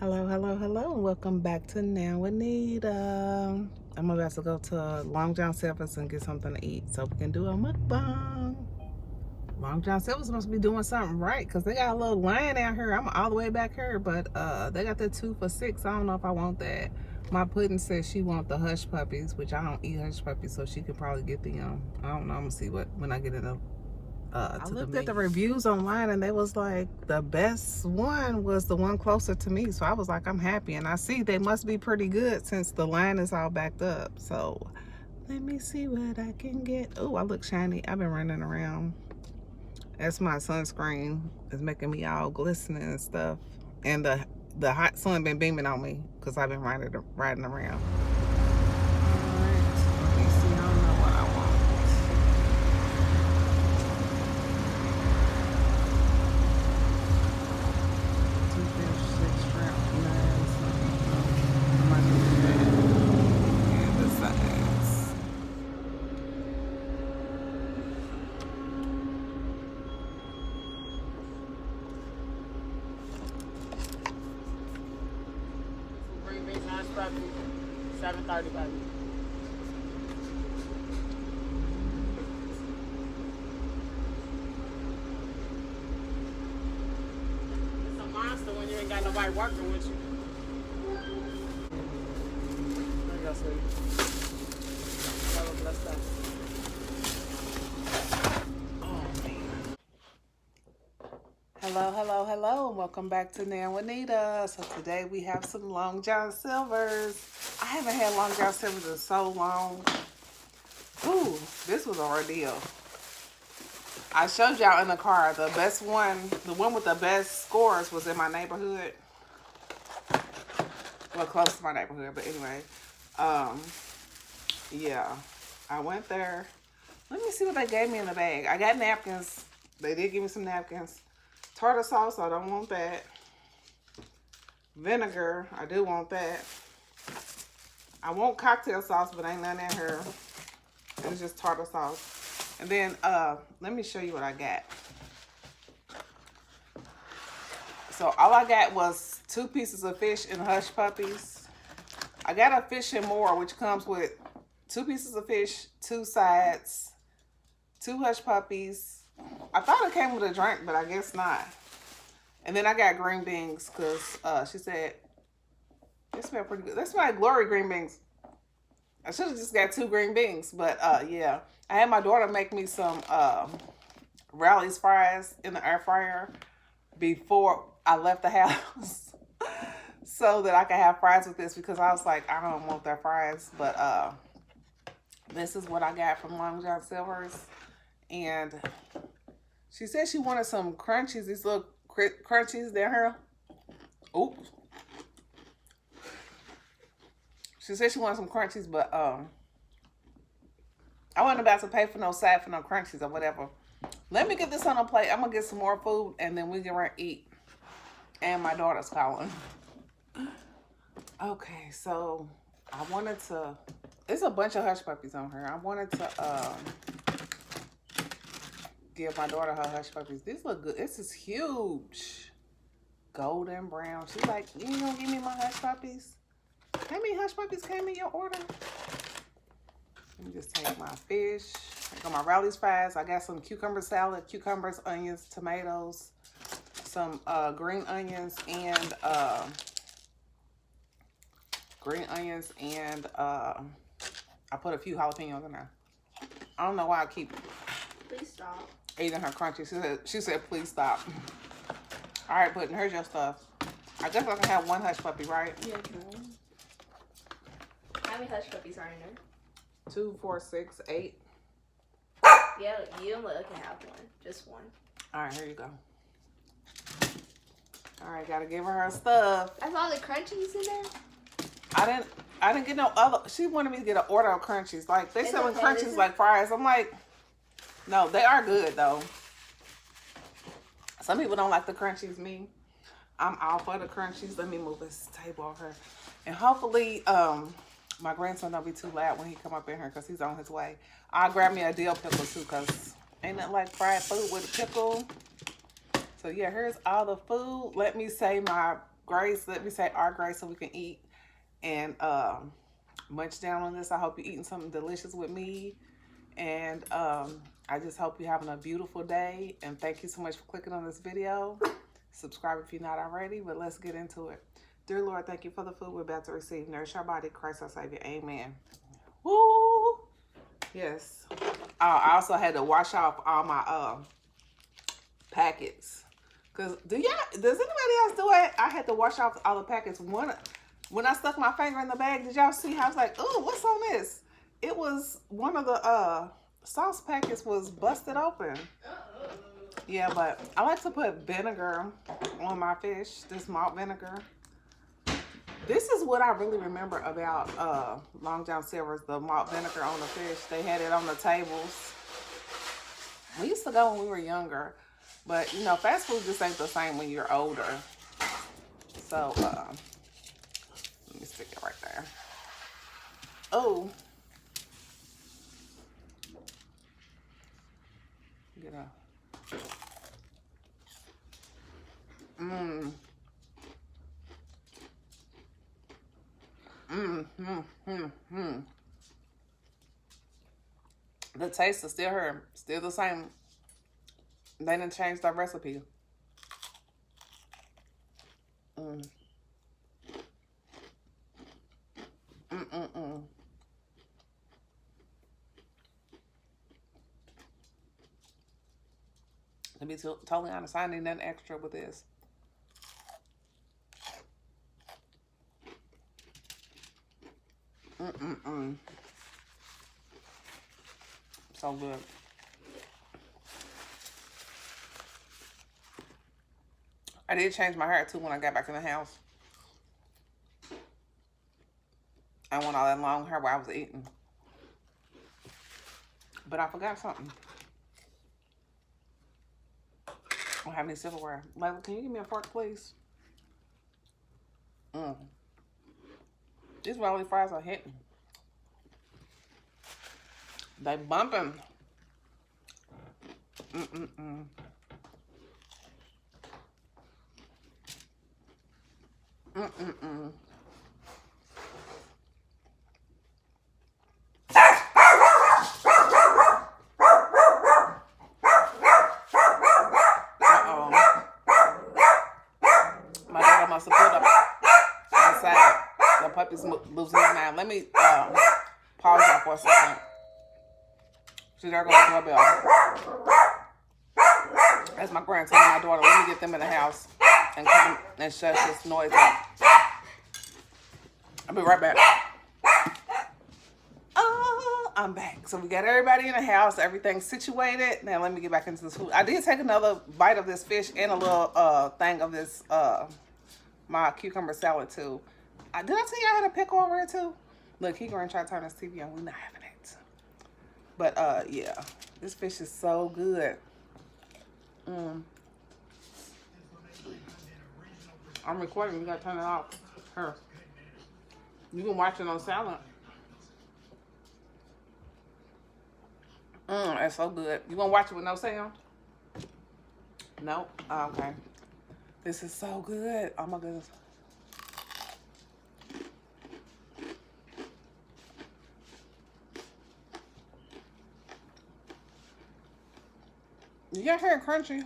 Hello, hello, hello, and welcome back to Now Anita. I'm about to go to Long John Silver's and get something to eat so we can do a mukbang. Long John Silver's must be doing something right because they got a little line out here. I'm all the way back here, but they got the 2 for $6. I don't know if I want that. My pudding says she want the hush puppies, which I don't eat hush puppies, so she could probably get the I don't know. I'm gonna see what when I get in the I looked at the reviews online and they was like the best one was the one closer to me, so I was like, I'm happy. And I see they must be pretty good since the line is all backed up. So let me see what I can get. Oh, I look shiny. I've been running around. That's my sunscreen. It's making me all glistening and stuff, and the hot sun been beaming on me because I've been riding around. All right, let me see. I don't know what I want. Green beans, nice puppy. 7:30, baby. It's a monster when you ain't got nobody working with you. There you go, sweetie. Have a blessed day. Hello, hello, hello, and welcome back to Now Anita. So today we have some Long John Silver's. I haven't had Long John Silver's in so long. Ooh, this was an ordeal. I showed y'all in the car, the best one, the one with the best scores was in my neighborhood. Well, close to my neighborhood, but anyway. Yeah, I went there. Let me see what they gave me in the bag. I got napkins. They did give me some napkins. Tartar sauce, I don't want that. Vinegar, I do want that. I want cocktail sauce, but ain't none in here. It's just tartar sauce. And then, let me show you what I got. So all I got was 2 pieces of fish and hush puppies. I got a fish and more, which comes with 2 pieces of fish, 2 sides, 2 hush puppies. I thought it came with a drink, but I guess not. And then I got green beans because she said, they smell pretty good. They smell like Glory green beans. I should have just got 2 green beans, but yeah. I had my daughter make me some Rally's fries in the air fryer before I left the house so that I could have fries with this because I was like, I don't want their fries, but this is what I got from Long John Silver's. And she said she wanted some crunchies, these little crunchies down here. Oops. She said she wanted some crunchies, but I wasn't about to pay for no side for no crunchies or whatever. Let me get this on a plate. I'm gonna get some more food and then we can run eat. And my daughter's calling. Okay, so I wanted to. There's a bunch of hush puppies on here. I wanted to give my daughter her hush puppies. These look good. This is huge, golden brown. She's like, you ain't gonna give me my hush puppies? How many hush puppies came in your order? Let me just take my fish. I got my Rally's fries. I got some cucumber salad, cucumbers, onions, tomatoes, some green onions, and I put a few jalapenos in there. I don't know why I keep. Please stop. Eating her crunchy. She said, please stop. All right, Puddin', here's your stuff. I guess I can have 1 hush puppy, right? Yeah, can. How many hush puppies are in there? 2, 4, 6, 8. Yeah, you and Lil can have one. Just one. All right, here you go. All right, gotta give her stuff. That's all the crunchies in there? I didn't get no other. She wanted me to get an order of crunchies. Like, they selling crunchies like fries. I'm like, no, they are good, though. Some people don't like the crunchies. Me, I'm all for the crunchies. Let me move this table over. And hopefully, my grandson don't be too loud when he come up in here because he's on his way. I'll grab me a dill pickle, too, because ain't nothing like fried food with a pickle. So, yeah, here's all the food. Let me say my grace. Let me say our grace so we can eat and munch down on this. I hope you're eating something delicious with me. And I just hope you're having a beautiful day. And thank you so much for clicking on this video. Subscribe if you're not already, but let's get into it. Dear Lord, thank you for the food we're about to receive. Nourish our body, Christ our Savior. Amen. Woo! Yes. I also had to wash off all my packets. Cause does anybody else do it? I had to wash off all the packets. When I stuck my finger in the bag, did y'all see how I was like, oh, what's on this? It was one of the sauce packets was busted open. Yeah, but I like to put vinegar on my fish, this malt vinegar. This is what I really remember about Long John Silver's, the malt vinegar on the fish. They had it on the tables. We used to go when we were younger. But, you know, fast food just ain't the same when you're older. So, let me stick it right there. Oh. Get a. The taste is still here. Still the same. They didn't change the recipe. To be totally honest, I need nothing extra with this. So good. I did change my hair too when I got back in the house. I want all that long hair while I was eating. But I forgot something. I don't have any silverware. Layla, can you give me a fork, please? These rolly fries are hitting. They bumping. My daughter must have put up outside. The puppy's losing his mind. Let me pause that for a second. See, there goes the doorbell. That's my grandson and my daughter. Let me get them in the house and come and shut this noise up. I'll be right back. I'm back. So we got everybody in the house. Everything's situated. Now let me get back into this food. I did take another bite of this fish and a little thing of this my cucumber salad too. Did I tell you I had a pickle over here too? Look, he gonna try to turn his TV on. We're not having it. But yeah, this fish is so good. I'm recording. You gotta turn it off. Here. You can watch it on silent. That's so good. You gonna watch it with no sound? Nope. Oh, okay. This is so good. Oh my goodness. You got hair crunchy.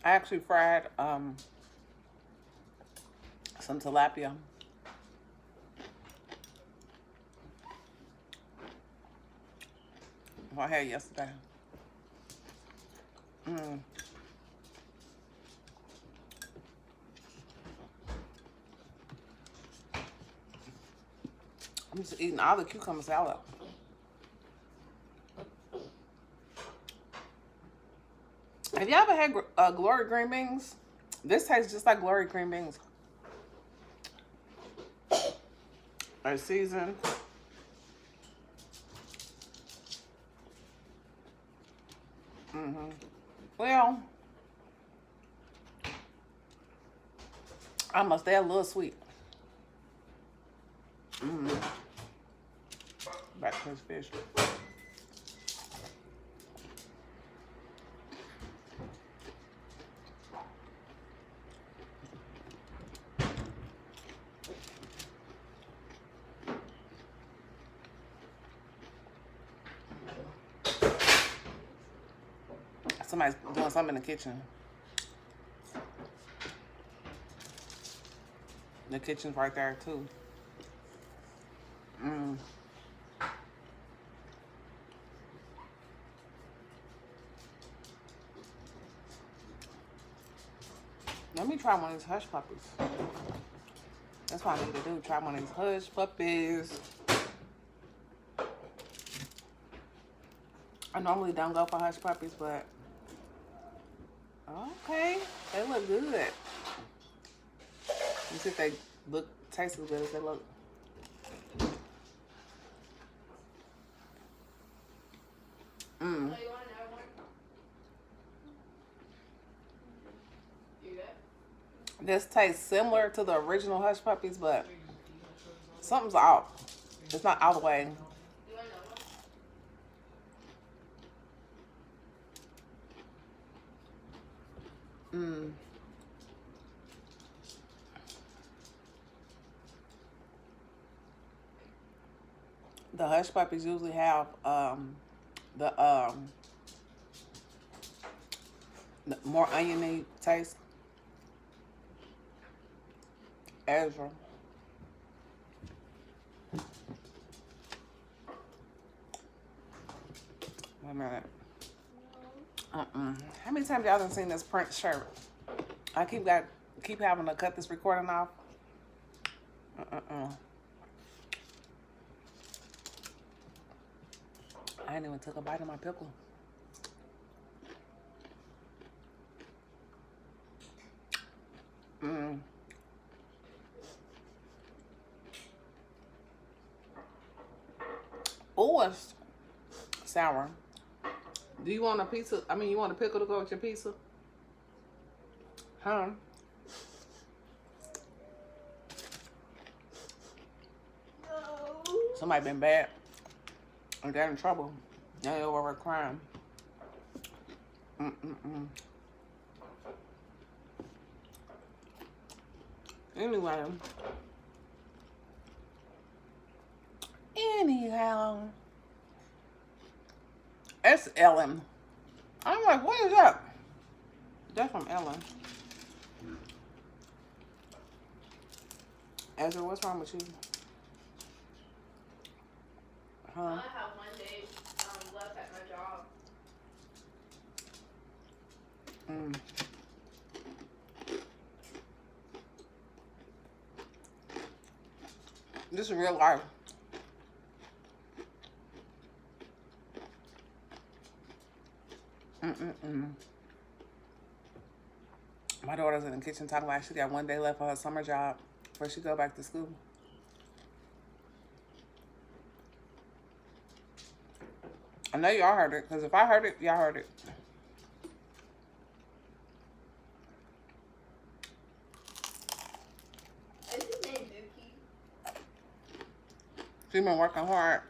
I actually fried some tilapia. I had yesterday. I'm just eating all the cucumber salad. Have you ever had Glory green beans? This tastes just like Glory green beans. They're seasoned. Well, I must add a little sweet. Mm. Back to his fish. Somebody's doing something in the kitchen. The kitchen's right there too. Mm. Let me try one of these hush puppies. That's what I need to do. Try one of these hush puppies. I normally don't go for hush puppies, but okay, they look good. Let me see if they taste as good as they look. Mm. This tastes similar to the original hush puppies, but something's off. It's not all the way. Mm. The hush puppies usually have the more oniony taste. Ezra. Wait a minute. How many times y'all done seen this print shirt? I keep having to cut this recording off. I ain't even took a bite of my pickle. Oh, it's sour. Do you want a pizza? I mean, you want a pickle to go with your pizza? Huh? No. Somebody been bad and got in trouble. Now they over crying. Anyway. Anyhow. It's Ellen. I'm like, what is that? That's from Ellen. Ezra, what's wrong with you? Huh? I only have one day left at my job. This is real life. My daughter's in the kitchen talking about she got one day left for her summer job before she go back to school. I know y'all heard it, because if I heard it, y'all heard it. Is his name Dookie? She's been working hard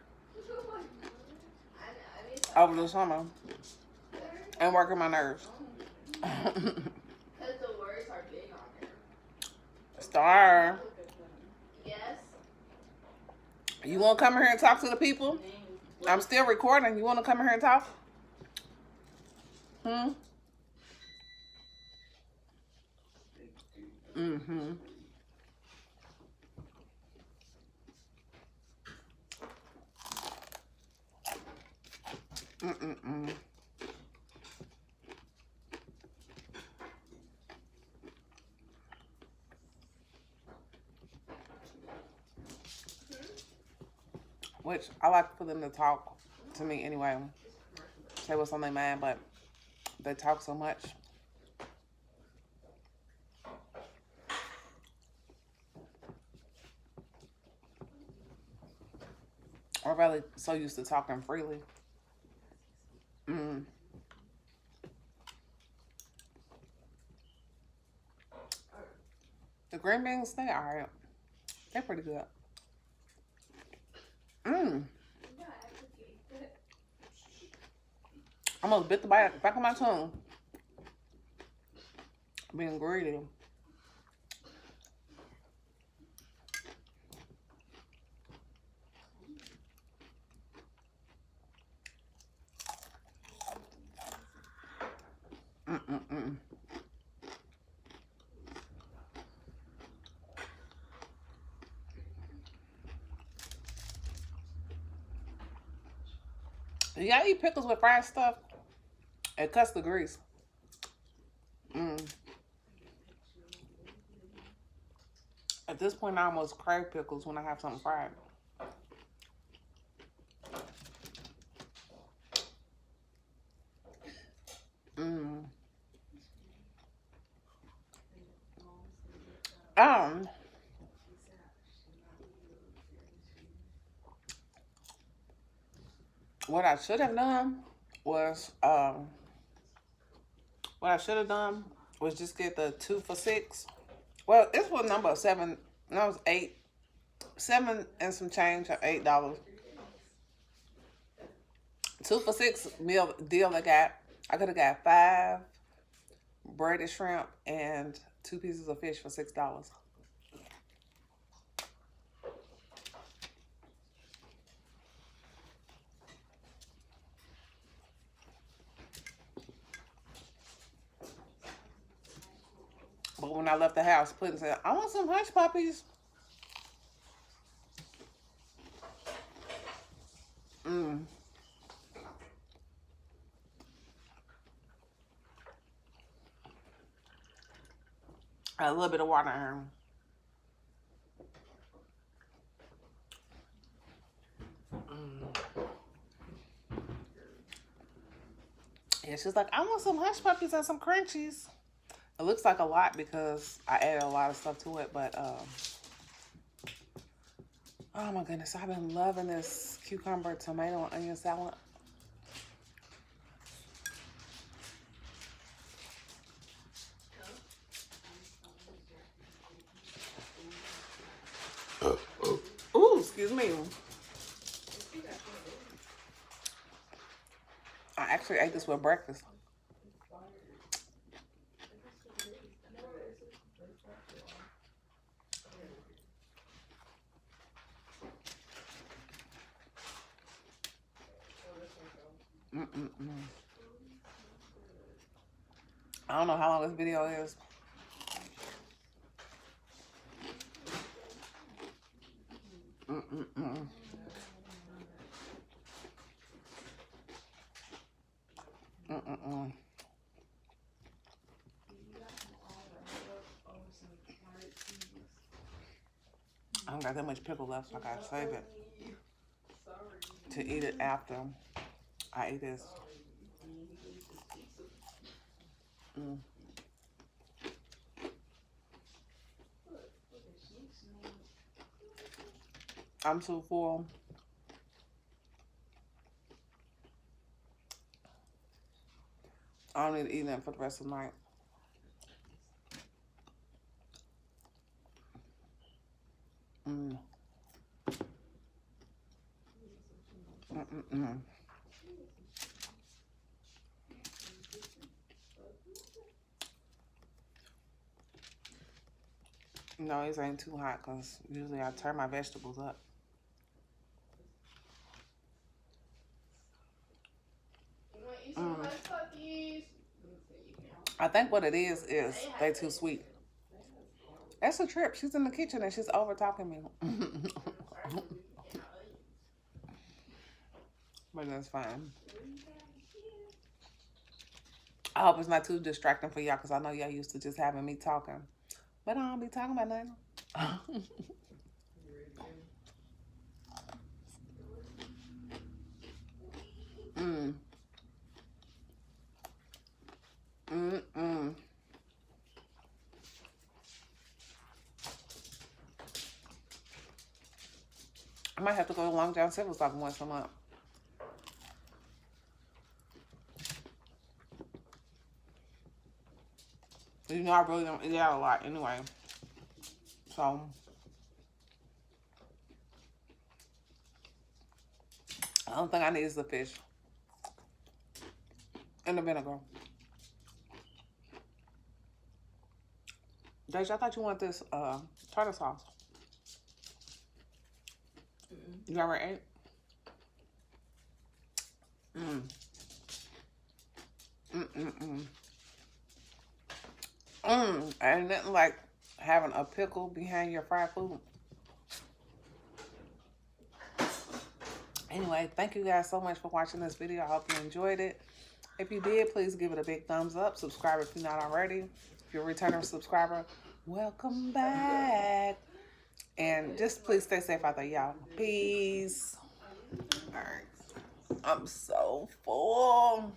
over the summer and working my nerves. Because the words are big on there. Star. Yes. You want to come here and talk to the people? I'm still recording. You want to come here and talk? Which I like for them to talk to me anyway. Say what's on their mind, but they talk so much. I'm really so used to talking freely. The green beans, they alright. They're pretty good. Mmm. Almost bit the back of my tongue. Being greedy. Mm-mm-mm. You gotta eat pickles with fried stuff. It cuts the grease. At this point, I almost crave pickles when I have something fried. Um, what I should have done was just get the 2 for $6. Well, this was number 7. No, it was 8. 7 and some change or $8. 2 for $6 meal deal I got. I could have got 5 breaded shrimp and 2 pieces of fish for $6. But when I left the house, Puddin said, I want some hush puppies. A little bit of water in her. Yeah, she's like, I want some hush puppies and some crunchies. It looks like a lot because I added a lot of stuff to it, but oh my goodness, I've been loving this cucumber, tomato, and onion salad. Ooh, excuse me. I actually ate this with breakfast. I don't know how long this video is. I don't got that much pickle left, so I gotta save it to eat it after I eat this. I'm too full. I don't need to eat that for the rest of the night. No, these ain't too hot because usually I turn my vegetables up. I think what it is they too sweet. That's a trip. She's in the kitchen and she's over talking me. But that's fine. I hope it's not too distracting for y'all because I know y'all used to just having me talking. But I don't be talking about nothing. I might have to go to Long John Silver's like once a month. You know, I really don't eat out a lot anyway. So, The only thing I need is the fish and the vinegar. Deja, I thought you wanted this tartar sauce. You already ate? And nothing like having a pickle behind your fried food. Anyway, thank you guys so much for watching this video. I hope you enjoyed it. If you did, please give it a big thumbs up. Subscribe if you're not already. If you're a returning subscriber, welcome back. And just please stay safe out there, y'all. Peace. All right. I'm so full.